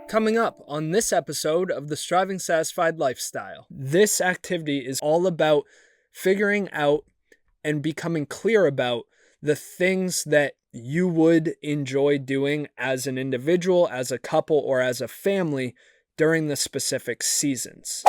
Coming up on this episode of the Striving Satisfied Lifestyle, this activity is all about figuring out and becoming clear about the things that you would enjoy doing as an individual, as a couple, or as a family during the specific seasons.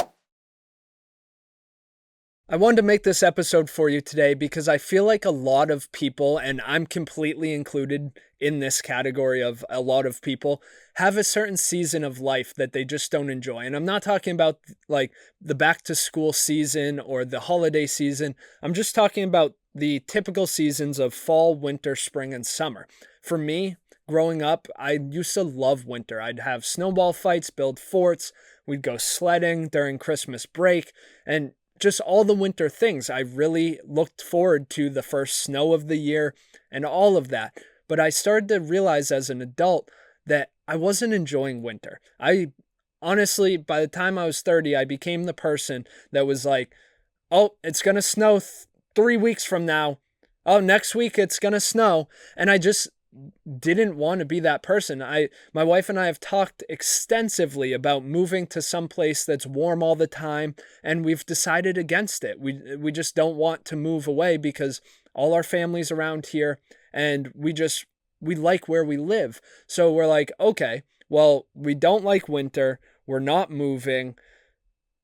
I wanted to make this episode for you today because I feel like a lot of people, and I'm completely included in this category of a lot of people, have a certain season of life that they just don't enjoy. And I'm not talking about like the back to school season or the holiday season. I'm just talking about the typical seasons of fall, winter, spring, and summer. For me, growing up, I used to love winter. I'd have snowball fights, build forts, we'd go sledding during Christmas break, and just all the winter things. I really looked forward to the first snow of the year and all of that. But I started to realize as an adult that I wasn't enjoying winter. I honestly, by the time I was 30, I became the person that was like, oh, it's going to snow 3 weeks from now. Oh, next week it's going to snow. And I just didn't want to be that person. My wife and I have talked extensively about moving to some place that's warm all the time, and we've decided against it. We just don't want to move away because all our family's around here, and we like where we live. So we're like, okay, well, we don't like winter. We're not moving.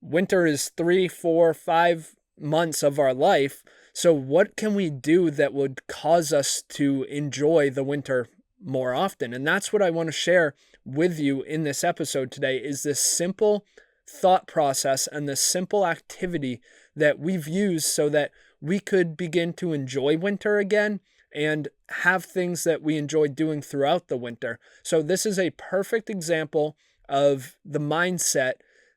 Winter is 3, 4, 5 months of our life. So what can we do that would cause us to enjoy the winter more often? And that's what I want to share with you in this episode today, is this simple thought process and this simple activity that we've used so that we could begin to enjoy winter again and have things that we enjoy doing throughout the winter. So this is a perfect example of the mindset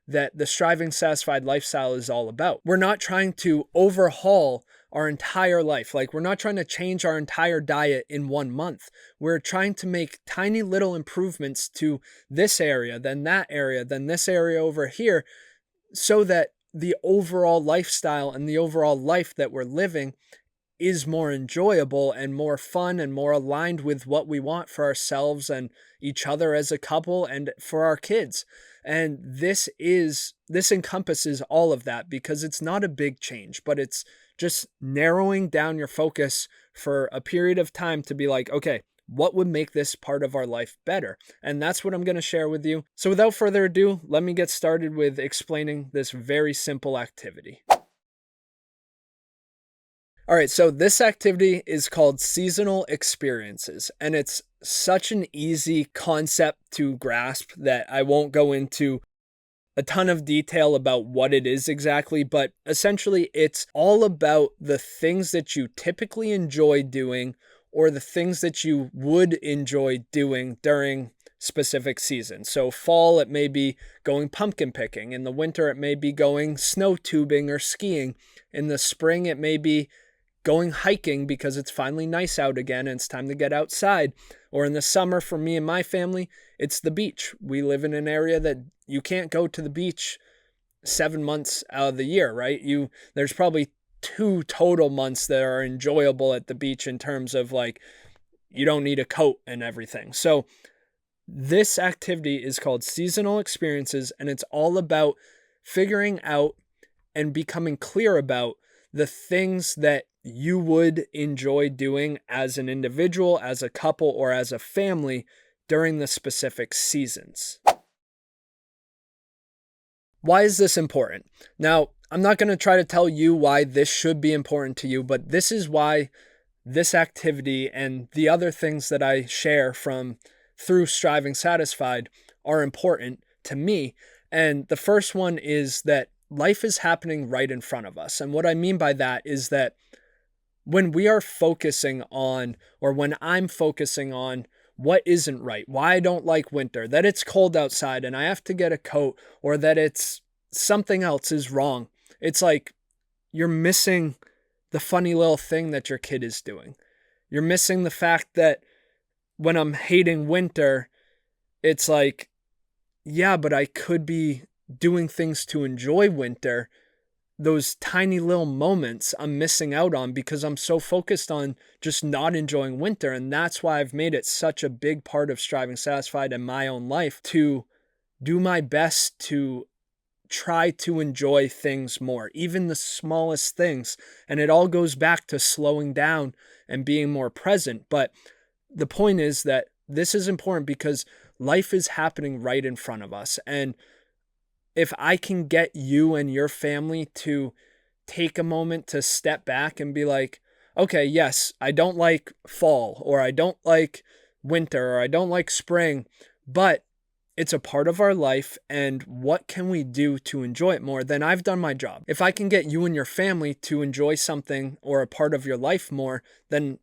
that the Striving Satisfied Lifestyle is all about. We're not trying to overhaul our entire life. Like, we're not trying to change our entire diet in 1 month. We're trying to make tiny little improvements to this area, then that area, then this area over here, so that the overall lifestyle and the overall life that we're living is more enjoyable and more fun and more aligned with what we want for ourselves and each other as a couple and for our kids. And this encompasses all of that because it's not a big change, but it's just narrowing down your focus for a period of time to be like, okay, what would make this part of our life better? And that's what I'm going to share with you. So without further ado, let me get started with explaining this very simple activity. All right, so this activity is called seasonal experiences, and it's such an easy concept to grasp that I won't go into a ton of detail about what it is exactly, but essentially it's all about the things that you typically enjoy doing or the things that you would enjoy doing during specific seasons. So fall, it may be going pumpkin picking. In the winter, it may be going snow tubing or skiing. In the spring, it may be going hiking because it's finally nice out again and it's time to get outside. Or in the summer, for me and my family, it's the beach. We live in an area that you can't go to the beach 7 months out of the year, right? There's probably 2 total months that are enjoyable at the beach in terms of like, you don't need a coat and everything. So this activity is called seasonal experiences, and it's all about figuring out and becoming clear about the things that you would enjoy doing as an individual, as a couple, or as a family during the specific seasons. Why is this important? Now, I'm not going to try to tell you why this should be important to you, but this is why this activity and the other things that I share through Striving Satisfied are important to me. And the first one is that life is happening right in front of us. And what I mean by that is that when we are focusing on, or when I'm focusing on what isn't right, why I don't like winter, that it's cold outside and I have to get a coat, or that it's something else is wrong, it's like you're missing the funny little thing that your kid is doing. You're missing the fact that when I'm hating winter, it's like, yeah, but I could be doing things to enjoy winter those tiny little moments I'm missing out on because I'm so focused on just not enjoying winter. And that's why I've made it such a big part of Striving Satisfied in my own life to do my best to try to enjoy things more, even the smallest things. And it all goes back to slowing down and being more present. But the point is that this is important because life is happening right in front of us. And if I can get you and your family to take a moment to step back and be like, okay, yes, I don't like fall, or I don't like winter, or I don't like spring, but it's a part of our life, and what can we do to enjoy it more? Then I've done my job. If I can get you and your family to enjoy something or a part of your life more, then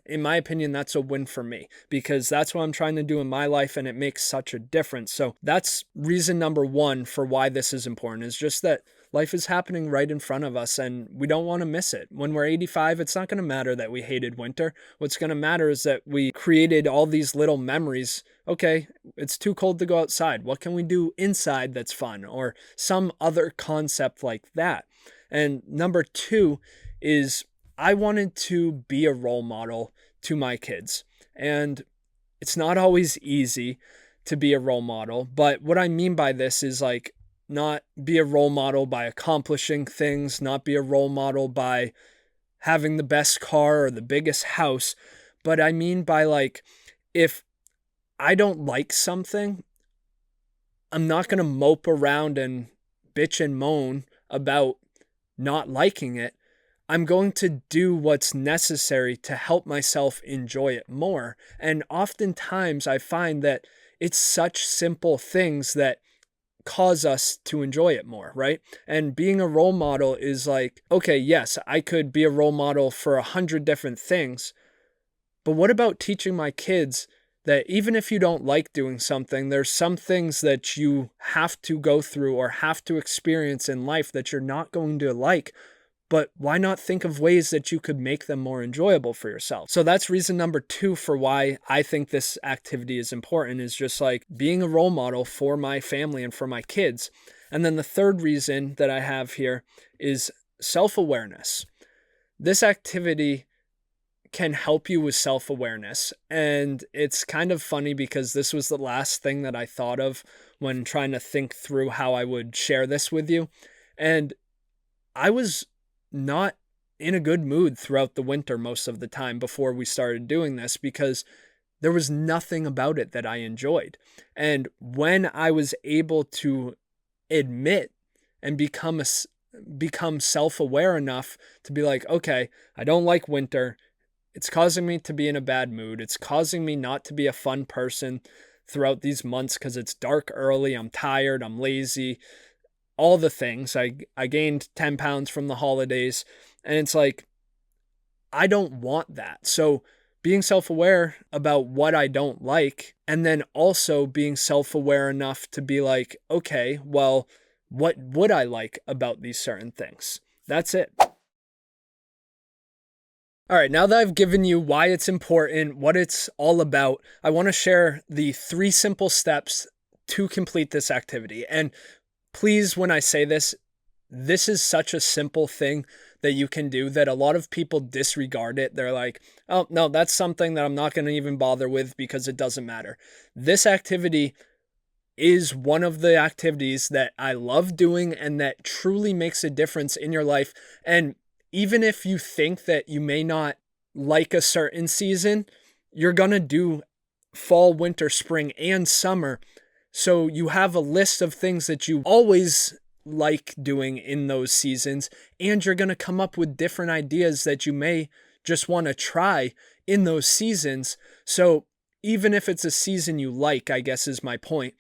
in my opinion, that's a win for me, because that's what I'm trying to do in my life, and it makes such a difference. So that's reason number one for why this is important, is just that life is happening right in front of us and we don't want to miss it. When we're 85, it's not going to matter that we hated winter. What's going to matter is that we created all these little memories. Okay, it's too cold to go outside. What can we do inside that's fun? Or some other concept like that. And number two is I wanted to be a role model to my kids. And it's not always easy to be a role model, but what I mean by this is like not be a role model by accomplishing things, not be a role model by having the best car or the biggest house, but I mean by like, if I don't like something, I'm not going to mope around and bitch and moan about not liking it. I'm going to do what's necessary to help myself enjoy it more. And oftentimes I find that it's such simple things that cause us to enjoy it more, right? And being a role model is like, okay, yes, I could be a role model for 100 different things, but what about teaching my kids that even if you don't like doing something, there's some things that you have to go through or have to experience in life that you're not going to like, but why not think of ways that you could make them more enjoyable for yourself? So that's reason number two for why I think this activity is important, is just like being a role model for my family and for my kids. And then the third reason that I have here is self-awareness. This activity can help you with self-awareness. And it's kind of funny because this was the last thing that I thought of when trying to think through how I would share this with you. And I was not in a good mood throughout the winter most of the time before we started doing this, because there was nothing about it that I enjoyed. And when I was able to admit and become self-aware enough to be like, okay, I don't like winter. It's causing me to be in a bad mood. It's causing me not to be a fun person throughout these months because it's dark early. I'm tired. I'm lazy. All the things. I gained 10 pounds from the holidays, and it's like, I don't want that. So being self-aware about what I don't like, and then also being self-aware enough to be like, okay, well, what would I like about these certain things? That's it. All right, now that I've given you why it's important, what it's all about, I want to share the 3 simple steps to complete this activity. And please, when I say this, this is such a simple thing that you can do that a lot of people disregard it. They're like, oh, no, that's something that I'm not going to even bother with because it doesn't matter. This activity is one of the activities that I love doing and that truly makes a difference in your life. And even if you think that you may not like a certain season, you're going to do fall, winter, spring, and summer. So you have a list of things that you always like doing in those seasons, and you're going to come up with different ideas that you may just want to try in those seasons. So even if it's a season you like, I guess is my point,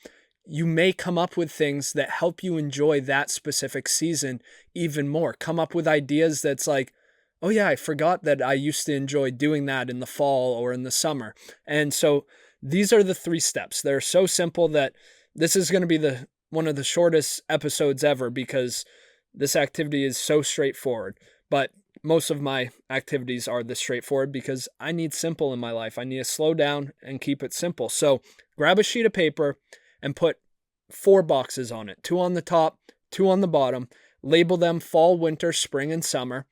you may come up with things that help you enjoy that specific season even more. Come up with ideas that's like, oh yeah, I forgot that I used to enjoy doing that in the fall or in the summer. And so these are the 3 steps. They're so simple that this is going to be one of the shortest episodes ever because this activity is so straightforward. But most of my activities are this straightforward because I need simple in my life. I need to slow down and keep it simple. So grab a sheet of paper and put 4 boxes on it, 2 on the top, 2 on the bottom. Label them fall, winter, spring, and summer.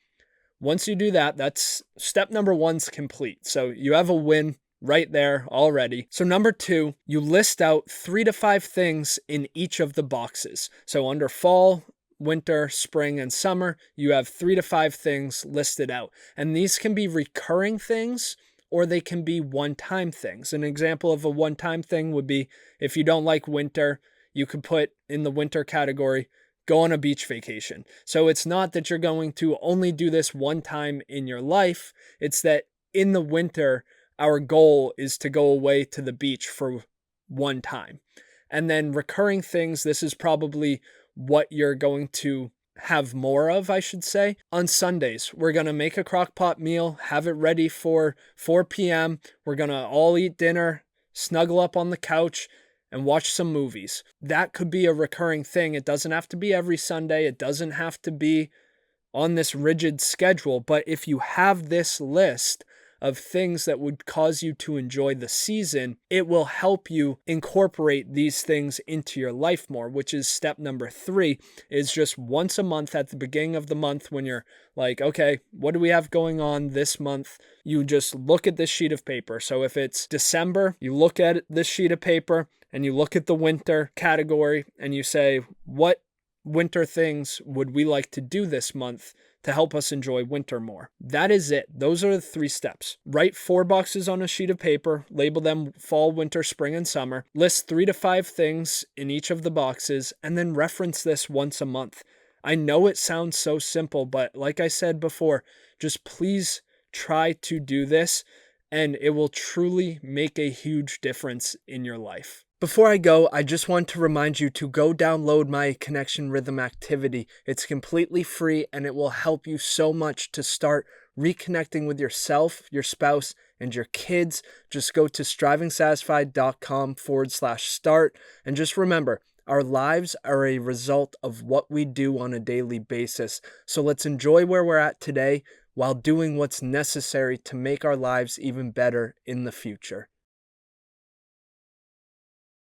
Once you do that, that's step number 1's complete. So you have a win right there already. So number 2, you list out 3 to 5 things in each of the boxes. So under fall, winter, spring, and summer, you have 3 to 5 things listed out. And these can be recurring things or they can be one-time things. An example of a one-time thing would be if you don't like winter, you could put in the winter category, go on a beach vacation. So it's not that you're going to only do this one time in your life. It's that in the winter, our goal is to go away to the beach for one time. And then recurring things, this is probably what you're going to have more of, I should say. On Sundays, we're going to make a crock pot meal, have it ready for 4 p.m. We're going to all eat dinner, snuggle up on the couch, and watch some movies. That could be a recurring thing. It doesn't have to be every Sunday. It doesn't have to be on this rigid schedule. But if you have this list of things that would cause you to enjoy the season, it will help you incorporate these things into your life more, which is step number 3, is just once a month at the beginning of the month when you're like, okay, what do we have going on this month? You just look at this sheet of paper. So if it's December, you look at this sheet of paper and you look at the winter category and you say, what winter things would we like to do this month to help us enjoy winter more? That is it. Those are the 3 steps. Write 4 boxes on a sheet of paper, label them fall, winter, spring, and summer, list 3 to 5 things in each of the boxes, and then reference this once a month. I know it sounds so simple, but like I said before, just please try to do this, and it will truly make a huge difference in your life. Before I go, I just want to remind you to go download my Connection Rhythm activity. It's completely free and it will help you so much to start reconnecting with yourself, your spouse, and your kids. Just go to strivingsatisfied.com/start. And just remember, our lives are a result of what we do on a daily basis. So let's enjoy where we're at today while doing what's necessary to make our lives even better in the future.